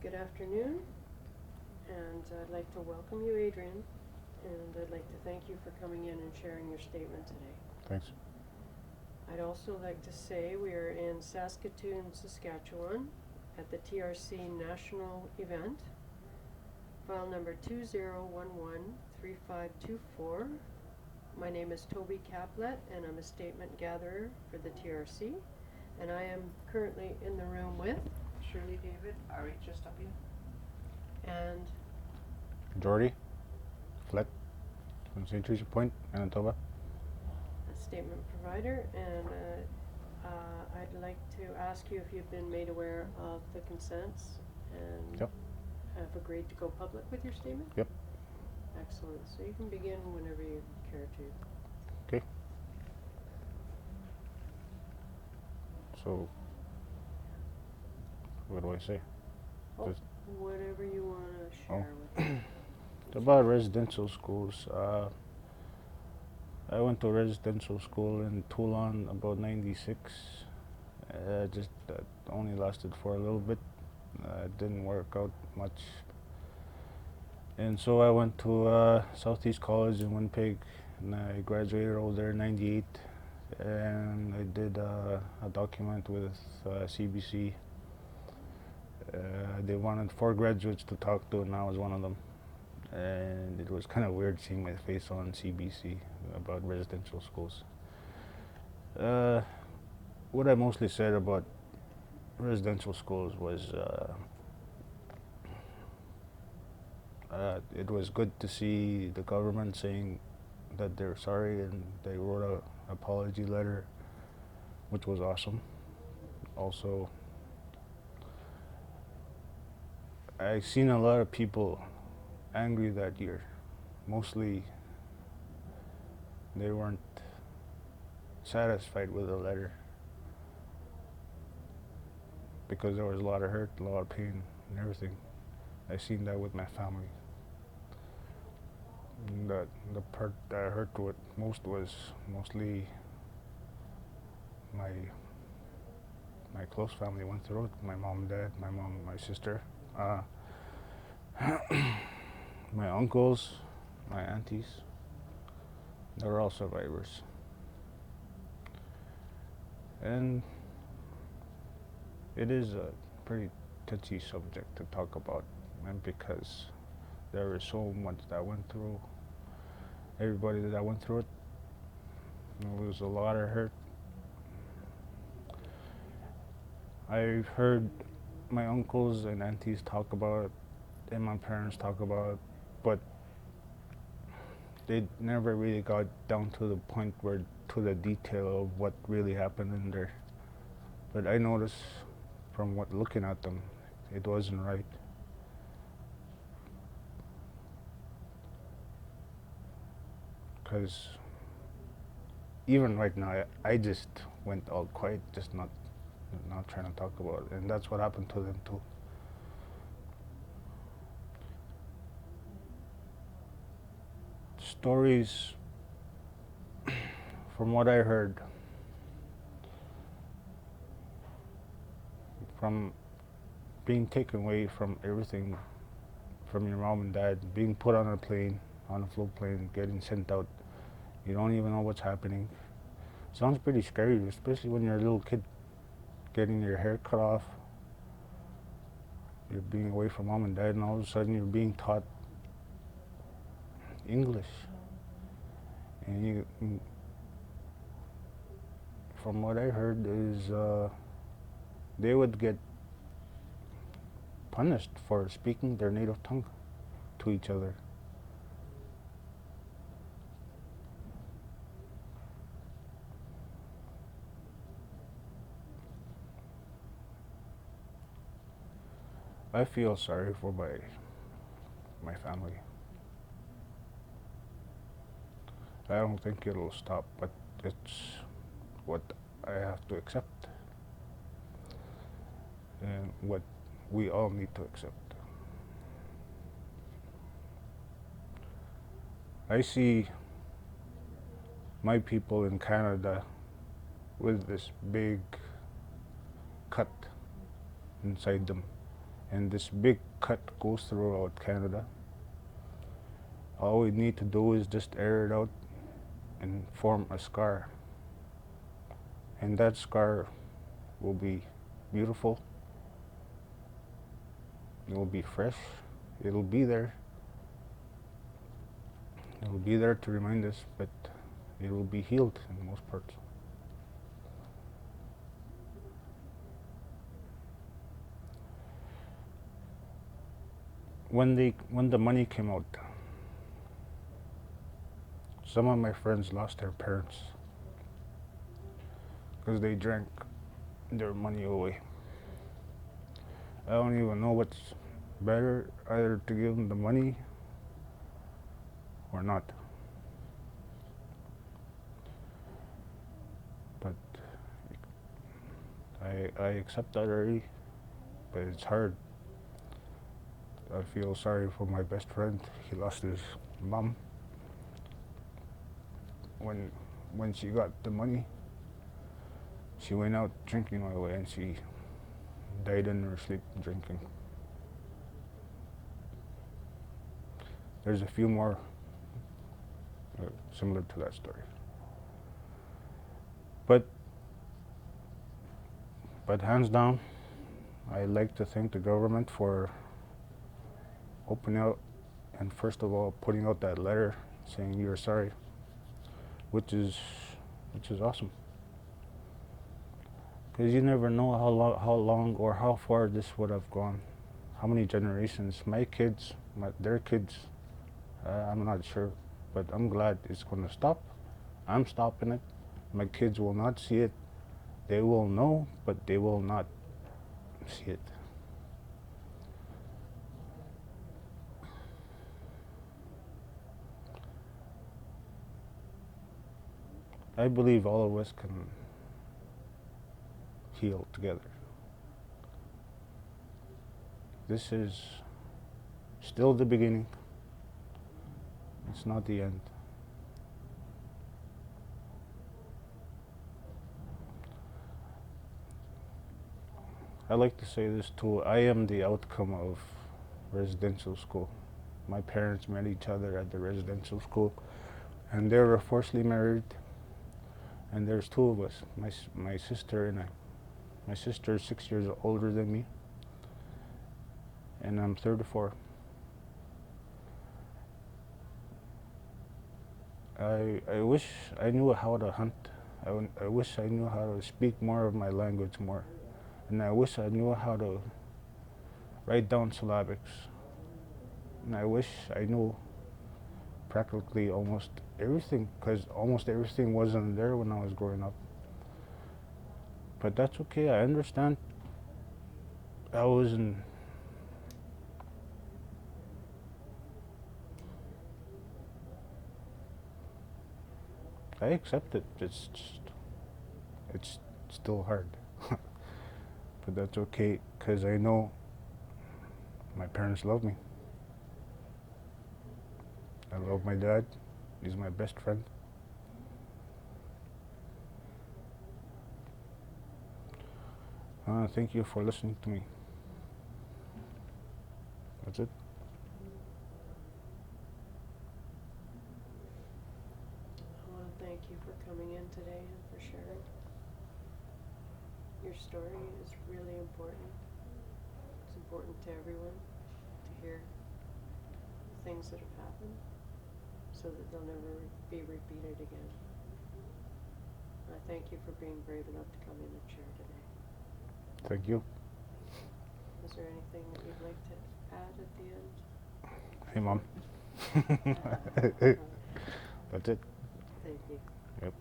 Good afternoon, and I'd like to welcome you, Adrian, and I'd like to thank you for coming in and sharing your statement today. Thanks. I'd also like to say we are in Saskatoon, Saskatchewan at the TRC National Event, file number 20113524. My name is Toby Caplet, and I'm a statement gatherer for the TRC, and I am currently in the room with Shirley David, RHSW. and Jordy, Fleck, from St. Theresa Point, Manitoba. a statement provider, and I'd like to ask you if you've been made aware of the consents and Yep. have agreed to go public with your statement? Yep. Excellent. So you can begin whenever you care to. Okay. So, what do I say? Oh, Just- whatever you want to share with us. It's about residential schools. I went to residential school in Toulon about '96. Just only lasted for a little bit. It didn't work out much. And so I went to Southeast College in Winnipeg, and I graduated over there in '98. And I did a document with CBC. They wanted 4 graduates to talk to, and I was one of them. And it was kind of weird seeing my face on CBC about residential schools. What I mostly said about residential schools was it was good to see the government saying that they're sorry, and they wrote an apology letter, which was awesome. Also, I've seen a lot of people angry that year. Mostly, they weren't satisfied with the letter because there was a lot of hurt, a lot of pain, and everything. I've seen that with my family. And the part that hurt with most was mostly my close family went through it. My mom and dad, my mom and my sister, my uncles, my aunties. They were all survivors. And it is a pretty touchy subject to talk about, and because there is so much that went through everybody that went through it. There was a lot of hurt. I've heard my uncles and aunties talk about it, and my parents talk about it, but they never really got down to the point where to the detail of what really happened in there. But I noticed from looking at them, it wasn't right. Because even right now, I just went all quiet, just not trying to talk about it, and that's what happened to them too. Stories, from what I heard, from being taken away from everything, from your mom and dad, being put on a plane, on a float plane, getting sent out. You don't even know what's happening. Sounds pretty scary, especially when you're a little kid, getting your hair cut off. You're being away from mom and dad, and all of a sudden you're being taught English. And from what I heard is they would get punished for speaking their native tongue to each other. I feel sorry for my family. I don't think it'll stop, but it's what I have to accept, and what we all need to accept. I see my people in Canada with this big cut inside them, and this big cut goes throughout Canada. All we need to do is just air it out and form a scar. And that scar will be beautiful. It will be fresh. It'll be there. It will be there to remind us, but it will be healed in most parts. When the money came out, some of my friends lost their parents because they drank their money away. I don't even know what's better, either to give them the money or not. But I accept that already, but it's hard. I feel sorry for my best friend. He lost his mom when she got the money. She went out drinking all the way and she died in her sleep drinking. There's a few more similar to that story. But hands down, I like to thank the government for opening out and first of all putting out that letter saying you're sorry, which is awesome. Because you never know how long or how far this would have gone, how many generations, my kids, their kids, I'm not sure, but I'm glad it's going to stop. I'm stopping it. My kids will not see it. They will know, but they will not see it. I believe all of us can heal together. This is still the beginning. It's not the end. I like to say this too. I am the outcome of residential school. My parents met each other at the residential school, and they were forcibly married. And there's two of us, my sister and I. My sister is 6 years older than me, and I'm 34. I wish I knew how to hunt. I wish I knew how to speak more of my language more. And I wish I knew how to write down syllabics. And I wish I knew practically almost everything, because almost everything wasn't there when I was growing up. But that's okay, I understand. I accept it. It's still hard. But that's okay, because I know my parents love me. I love my dad. He's my best friend. Thank you for listening to me. That's it. I want to thank you for coming in today and for sharing. Your story is really important. It's important to everyone to hear things that have happened so that they'll never be repeated again. I thank you for being brave enough to come in and share today. Thank you. Is there anything that you'd like to add at the end? Hey, Mom. That's it. Thank you. Yep.